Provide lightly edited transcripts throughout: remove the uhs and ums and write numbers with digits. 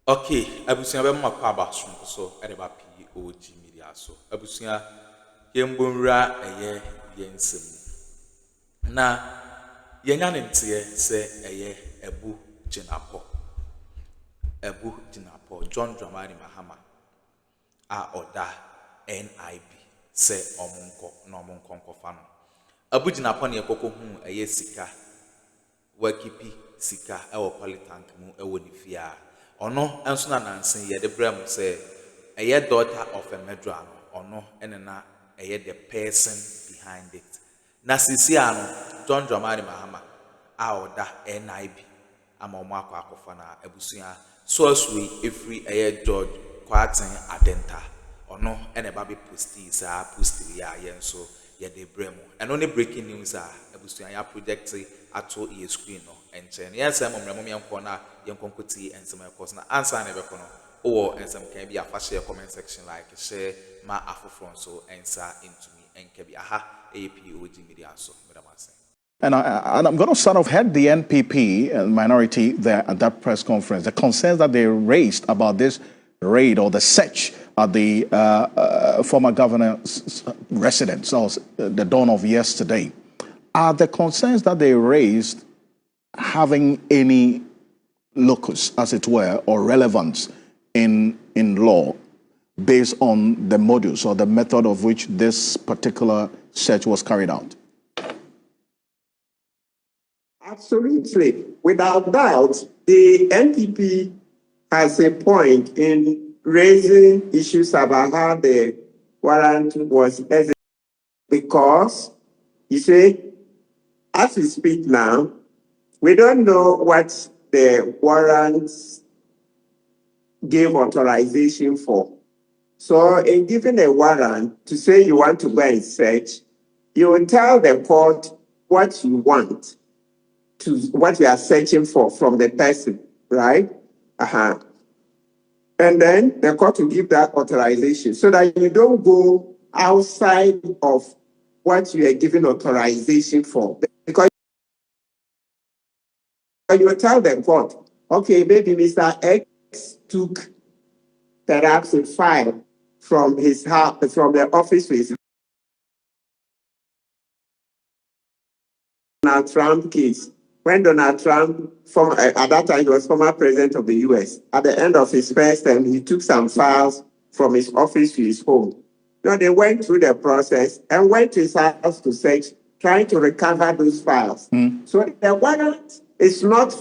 Okay, abusia be ma kwa abaso so e de ba POG Media so. Abusia yembonwura eye yensem. Na yenya ne ntie se eye A.Jinapo. A.Jinapo John Dramani Mahama a oda NIB se omunko na omunko nkofa no. A.Jinapo ne ekoko hu eye sika wakipi sika ewo polytank mu ewo ni fia. Ono enso na nansen ye de brem say eye daughter of a medra no ono enena eye the person behind it. Na sisi ano John Dramani Mahama a oda NIB ama omo akwa akofa na abusia source we every eye George kwaten adenta ono ene ba be posti sa posti ya yenso ye de brem. And only breaking news abusia ya project ato e screen no enchen yes am mremo me enko na yenkonkoti ensem ekos na answer na be kono o ensem can be a share comment section like share ma afofron so answer into me and can be aha POG Media so and I'm going to sort of head the NPP minority there at that press conference. The concerns that they raised about this raid or the search at the former governor's residence, or the dawn of yesterday, are the concerns that they raised having any locus, as it were, or relevance in law based on the modus or the method of which this particular search was carried out? Absolutely. Without doubt, the NPP has a point in raising issues about how the warrant was executed because, you see, as we speak now, we don't know what the warrants gave authorization for. So in giving a warrant to say you want to go and search, you will tell the court what you want, to what you are searching for from the person, right? And then the court will give that authorization so that you don't go outside of what you are giving authorization for. Because you will tell the court, okay, maybe Mr. X took perhaps a file from his house, from the office to his Donald Trump case. When Donald Trump, at that time, he was former president of the US. At the end of his first term, he took some files from his office to his home. You know, they went through the process and went to his house to search, trying to recover those files. So the warrant is not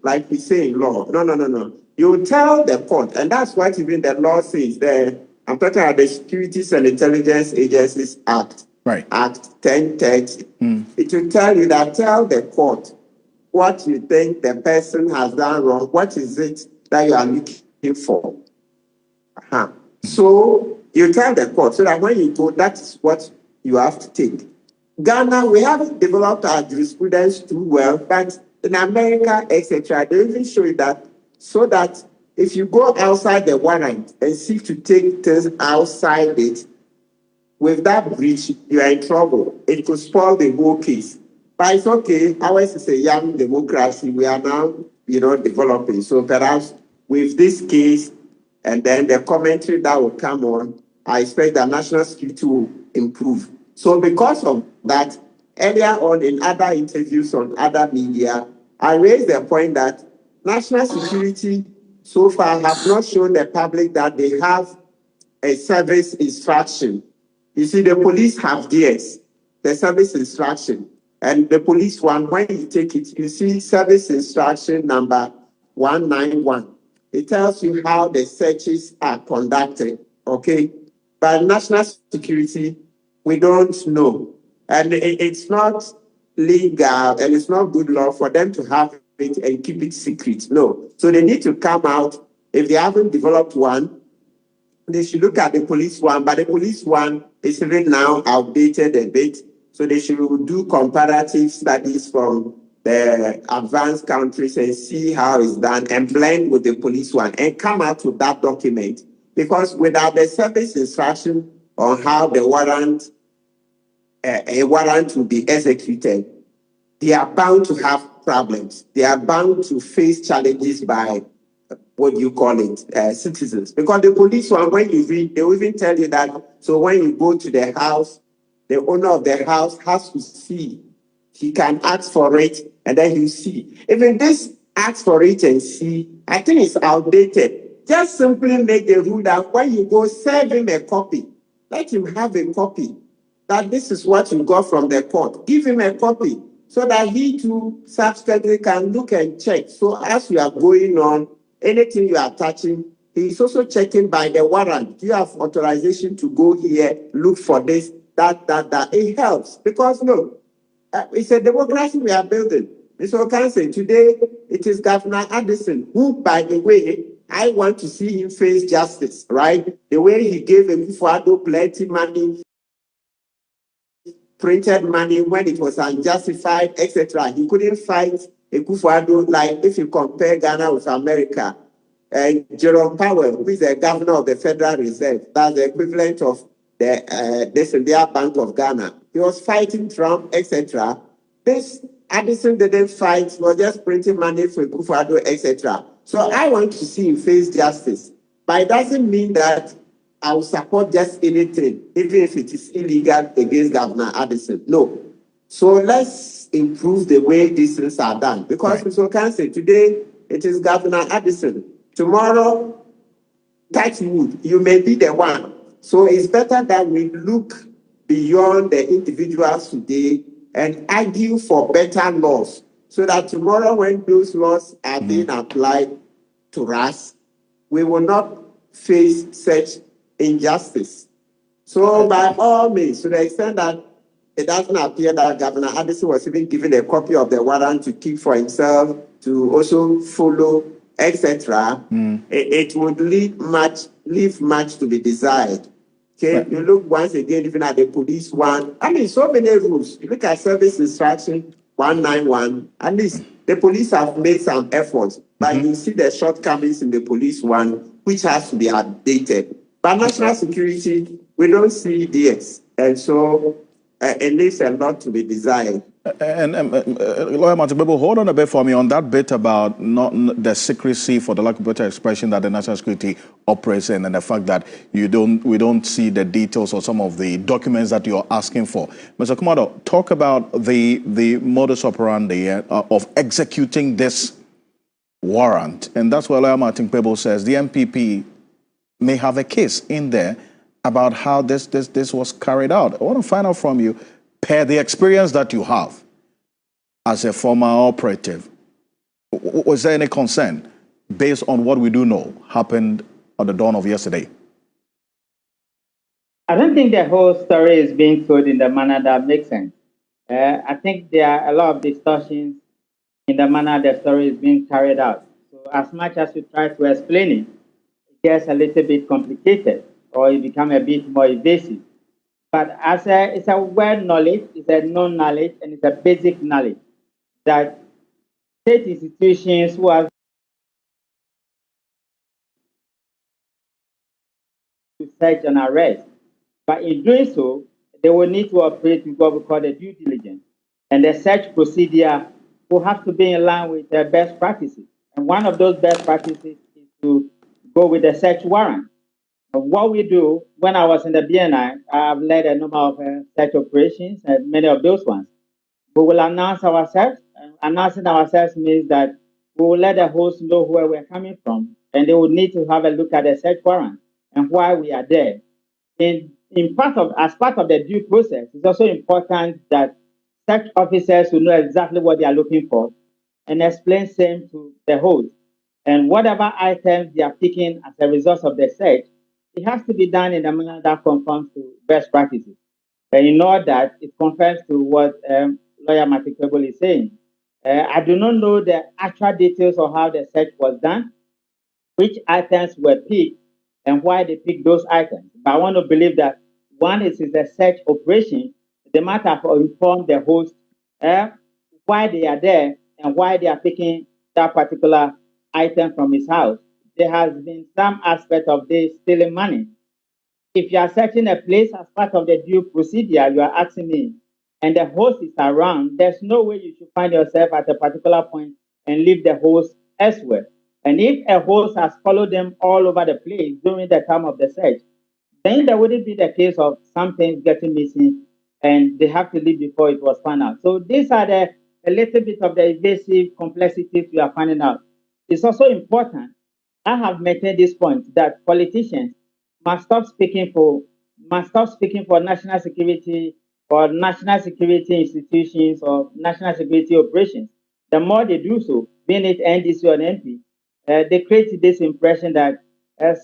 like we say in law. No. You tell the court, and that's what even the law says there. I'm talking about the Securities and Intelligence Agencies Act. Right. Act 1030. It will tell you that tell the court what you think the person has done wrong. What is it that you are looking for? So you tell the court so that when you go, that's what you have to take. Ghana, we haven't developed our jurisprudence too well, but in America, etc., they even show you that so that if you go outside the warrant and seek to take things outside it, with that breach, you are in trouble. It could spoil the whole case. But it's okay. Ours is a young democracy. We are now, developing. So perhaps with this case and then the commentary that will come on, I expect that national security will improve. So because of that, earlier on in other interviews on other media, I raised the point that national security so far have not shown the public that they have a service instruction. You see, the police have theirs, the service instruction. And the police one, when you take it, you see service instruction number 191. It tells you how the searches are conducted, okay? But national security, we don't know. And it's not legal and it's not good law for them to have it and keep it secret, no. So they need to come out. If they haven't developed one, they should look at the police one, but the police one is even now outdated a bit. So they should do comparative studies from the advanced countries and see how it's done and blend with the police one and come out with that document. Because without the service instruction on how the a warrant will be executed, they are bound to have problems. They are bound to face challenges by what do you call it, citizens. Because the police one, when you read, they will even tell you that, so when you go to the house, the owner of the house has to see. He can ask for it and then you see. Even this ask for it and see, I think it's outdated. Just simply make the rule that when you go, serve him a copy. Let him have a copy. That this is what you got from the court. Give him a copy so that he too subsequently can look and check. So as you are going on, anything you are touching, he is also checking by the warrant. Do you have authorization to go here, look for this, that? It helps because look, it's a democracy we are building. Mr. Okanse, today it is Governor Addison, who, by the way, I want to see him face justice, right? The way he gave Akuffo plenty money, printed money when it was unjustified, etc. He couldn't fight Akuffo like if you compare Ghana with America. And Jerome Powell, who is the governor of the Federal Reserve, that's the equivalent of the Bank of Ghana. He was fighting Trump, etc. This Addison didn't fight, he was just printing money for Akuffo, etc. So I want to see him face justice. But it doesn't mean that I will support just anything, even if it is illegal against Governor Addison. No. So let's improve the way these things are done. Because Mr. Okanse, today it is Governor Addison. Tomorrow, Tř0ublě, you may be the one. So it's better that we look beyond the individuals today and argue for better laws. So that tomorrow when those laws are being applied to us, we will not face such injustice. So by all means, to the extent that it doesn't appear that Governor Addison was even given a copy of the warrant to keep for himself, to also follow, etc., it would leave much to be desired. Okay, you look once again even at the police one. I mean, so many rules. You look at service instruction 191. At least the police have made some efforts, but you see the shortcomings in the police one, which has to be updated. But national security, we don't see this, and so it leaves a lot to be desired. And Lawyer Matibebo, hold on a bit for me on that bit about not the secrecy, for the lack of better expression, that the national security operates in, and the fact that we don't see the details or some of the documents that you're asking for. Mr. Kumado, talk about the modus operandi of executing this warrant, and that's where Lawyer Matibebo says the MPP may have a case in there about how this was carried out. I want to find out from you, per the experience that you have as a former operative, was there any concern based on what we do know happened at the dawn of yesterday? I don't think the whole story is being told in the manner that makes sense. I think there are a lot of distortions in the manner the story is being carried out. So as much as you try to explain it, it gets a little bit complicated or it becomes a bit more evasive. But it's a word knowledge, it's a known knowledge, and it's a basic knowledge that state institutions who have to search and arrest, but in doing so, they will need to operate with what we call the due diligence. And the search procedure will have to be in line with the best practices. And one of those best practices is to go with the search warrant. What we do, when I was in the BNI, I've led a number of search operations, and many of those ones. We will announce ourselves. Announcing ourselves means that we will let the host know where we're coming from, and they will need to have a look at the search warrant and why we are there. As part of the due process, it's also important that search officers will know exactly what they are looking for and explain same to the host. And whatever items they are picking as a result of the search, it has to be done in a manner that conforms to best practices. And in all that, it conforms to what Lawyer Matibebo is saying. I do not know the actual details of how the search was done, which items were picked, and why they picked those items. But I want to believe that one is a search operation. The matter to inform the host why they are there and why they are picking that particular item from his house. There has been some aspect of this stealing money. If you are searching a place as part of the due procedure, you are asking me, and the host is around, there's no way you should find yourself at a particular point and leave the host elsewhere. And if a host has followed them all over the place during the time of the search, then there wouldn't be the case of some things getting missing and they have to leave before it was found out. So these are a little bit of the evasive complexities we are finding out. It's also important, I have maintained this point, that politicians must stop speaking for national security or national security institutions or national security operations. The more they do so, being it NDC or NP, they create this impression that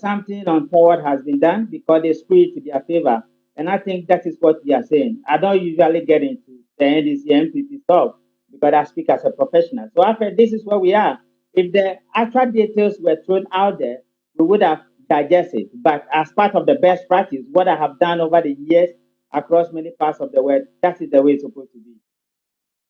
something untoward has been done because they screw it to their favor. And I think that is what we are saying. I don't usually get into the NDC, NPP stuff because I speak as a professional. So I felt this is where we are. If the actual details were thrown out there, we would have digested. But as part of the best practice, what I have done over the years across many parts of the world, that is the way it's supposed to be.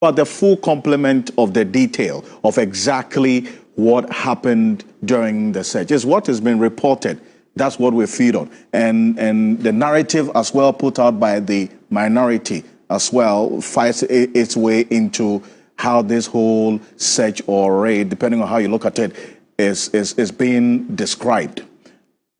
But the full complement of the detail of exactly what happened during the search is what has been reported. That's what we feed on. And the narrative as well put out by the minority as well finds its way into how this whole search or raid, depending on how you look at it, is being described.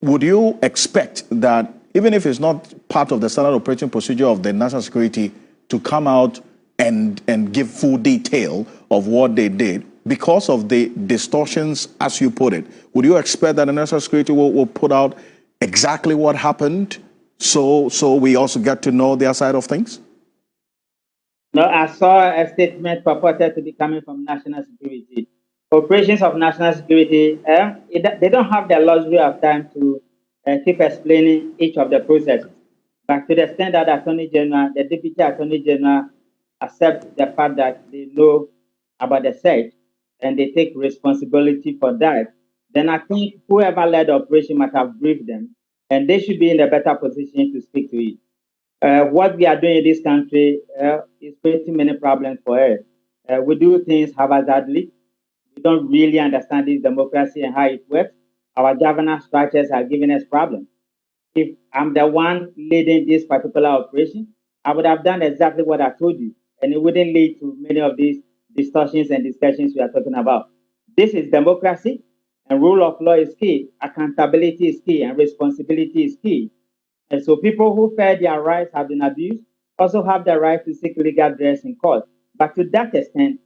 Would you expect that, even if it's not part of the standard operating procedure of the national security, to come out and give full detail of what they did because of the distortions, as you put it? Would you expect that the national security will put out exactly what happened so we also get to know their side of things? No, I saw a statement purported to be coming from national security. Operations of national security, they don't have the luxury of time to keep explaining each of the processes. But to the extent that Attorney General, the Deputy Attorney General, accept the fact that they know about the search and they take responsibility for that, then I think whoever led the operation might have briefed them, and they should be in a better position to speak to it. What we are doing in this country is creating many problems for us. We do things haphazardly. We don't really understand this democracy and how it works. Our governance structures are giving us problems. If I'm the one leading this particular operation, I would have done exactly what I told you, and it wouldn't lead to many of these discussions and discussions we are talking about. This is democracy, and rule of law is key. Accountability is key, and responsibility is key. And so people who feel their rights have been abused also have the right to seek legal redress in court. But to that extent,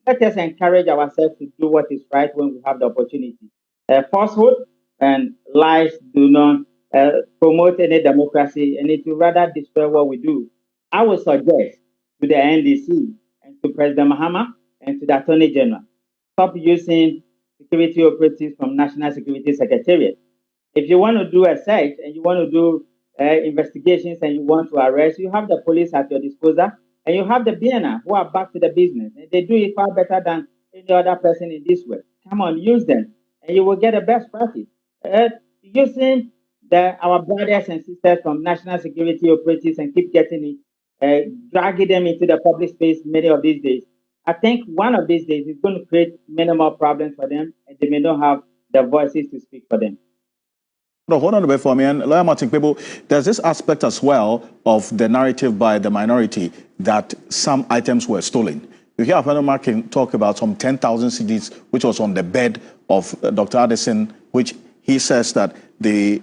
let us encourage ourselves to do what is right when we have the opportunity. Falsehood and lies do not promote any democracy, and it will rather destroy what we do. I would suggest to the NDC and to President Mahama and to the Attorney General, stop using security operatives from National Security Secretariat. If you want to do a search and you want to do investigations and you want to arrest, you have the police at your disposal, and you have the BNR who are back to the business. And they do it far better than any other person in this way. Come on, use them, and you will get the best practice. Using our brothers and sisters from national security operatives and keep getting it, dragging them into the public space many of these days. I think one of these days is going to create many more problems for them, and they may not have the voices to speak for them. No, hold on a bit for me. And Lawyer Martin People, there's this aspect as well of the narrative by the minority that some items were stolen. You hear Afeno Markin talk about some 10,000 CDs, which was on the bed of Dr. Addison, which he says that the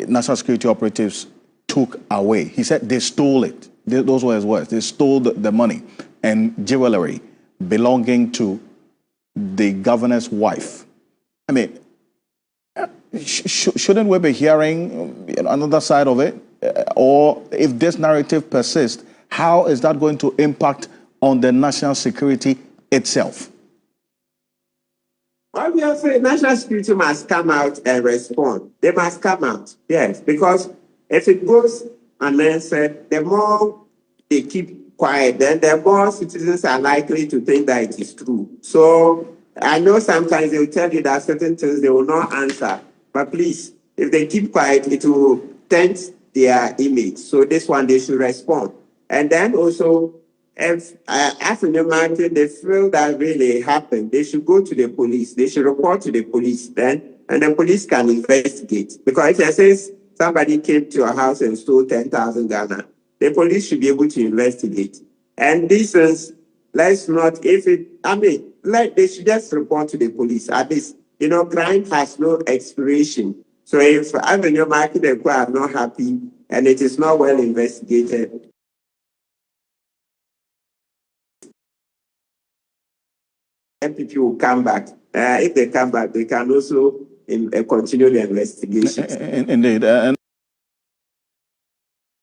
national security operatives took away. He said they stole it. Those were his words. They stole the money and jewelry belonging to the governor's wife. I mean, shouldn't we be hearing another side of it? Or if this narrative persists, how is that going to impact on the national security itself? Obviously, national security must come out and respond. They must come out, yes, because if it goes unanswered, the more they keep quiet, then the more citizens are likely to think that it is true. So I know sometimes they will tell you that certain things they will not answer. But please, if they keep quiet, it will taint their image. So this one, they should respond. And then also, if after the market, they feel that really happened, they should go to the police. They should report to the police then, and the police can investigate. Because if it says somebody came to your house and stole 10,000 Ghana, the police should be able to investigate. And this is, let's not, they should just report to the police. At least, crime has no expiration. So if Avenue Market and are not happy and it is not well investigated, MPP will come back. If they come back, they can also continue the investigation. Indeed. And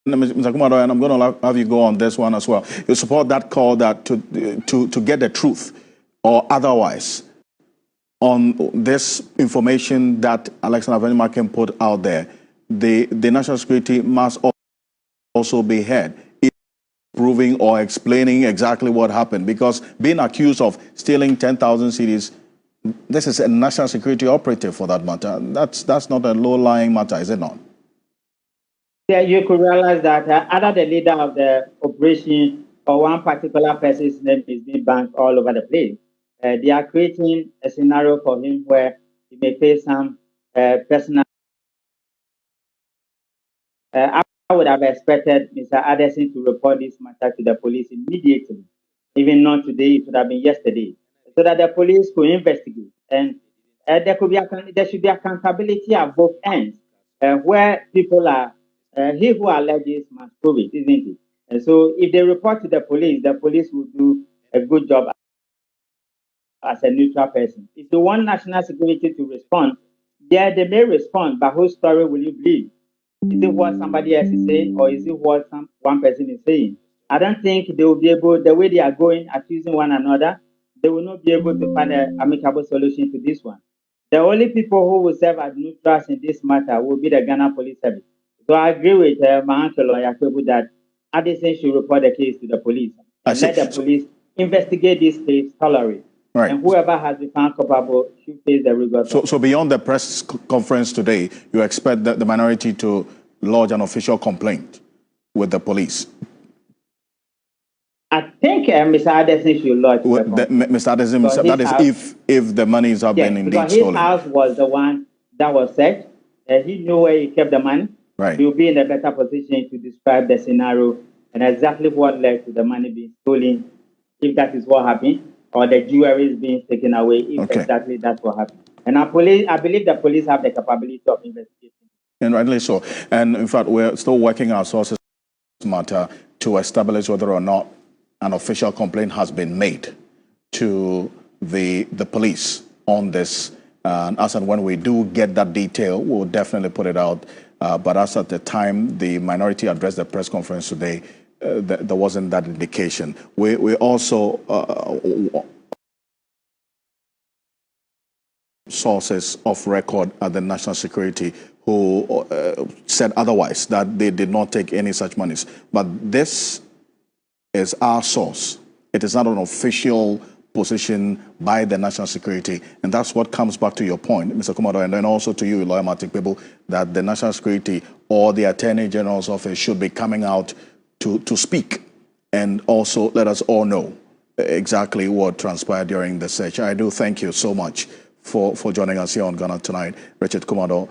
Mr. Kumado, and I'm going to have you go on this one as well. You support that call that to get the truth or otherwise on this information that Alexander Venema can put out there. The national security must also be heard, proving or explaining exactly what happened, because being accused of stealing 10,000 CDs, this is a national security operative for that matter. That's not a low-lying matter, is it not? Yeah, you could realize that either the leader of the operation or one particular person's name is being banked all over the place. They are creating a scenario for him where he may face some personal. I would have expected Mr. Addison to report this matter to the police immediately, even not today, it would have been yesterday, so that the police could investigate. And there should be accountability at both ends, where people are, he who alleges must prove it, isn't it? And so if they report to the police will do a good job as a neutral person. If you want national security to respond, yeah, they may respond, but whose story will you believe? Is it what somebody else is saying, or is it what one person is saying? I don't think they will be able, the way they are going, accusing one another, they will not be able to find an amicable solution to this one. The only people who will serve as neutrals in this matter will be the Ghana Police Service. So I agree with my uncle Yakubu that Addison should report the case to the police and let the police investigate this case thoroughly. Right. And whoever has been found culpable should face the rigorous. So beyond the press conference today, you expect the minority to lodge an official complaint with the police? I think Mr. Addison should lodge Mr. Addison, that is if the monies have been indeed because stolen. his house was the one that was searched. He knew where he kept the money. Right. He will be in a better position to describe the scenario and exactly what led to the money being stolen, if that is what happened, or the jewelry is being taken away, if exactly that's what happened. And I believe the police have the capability of investigating. And rightly so. And in fact, we're still working our sources matter to establish whether or not an official complaint has been made to the police on this. And as and when we do get that detail, we'll definitely put it out. But as at the time the minority addressed the press conference today, there wasn't that indication. We also sources of record at the National Security who said otherwise, that they did not take any such monies. But this is our source. It is not an official position by the National Security. And that's what comes back to your point, Mr. Kumado, and then also to you, Lawyer Martin People, that the National Security or the Attorney General's office should be coming out to speak and also let us all know exactly what transpired during the search. I do thank you so much for joining us here on Ghana Tonight. Richard Kumado,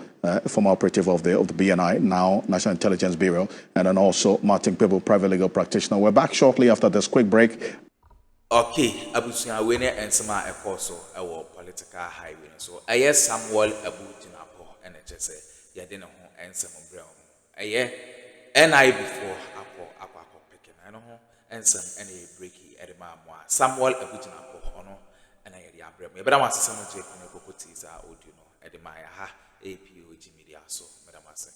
former operative of the BNI, now National Intelligence Bureau, and then also Martin People, private legal practitioner. We're back shortly after this quick break. Okay, Abusia Wene and Sama Ekoso, our political highway. So, I hear Samuel A.Jinapo and HSA, Yadina and Samuel Brown. I hear NI before Aqua picking, I know, and some any breaky at the Mamma. Samuel A.Jinapo, Ono, and I hear the Abraham. But I want some of the Cocotis are audio at the Maya, POG Media, so, Madam Master.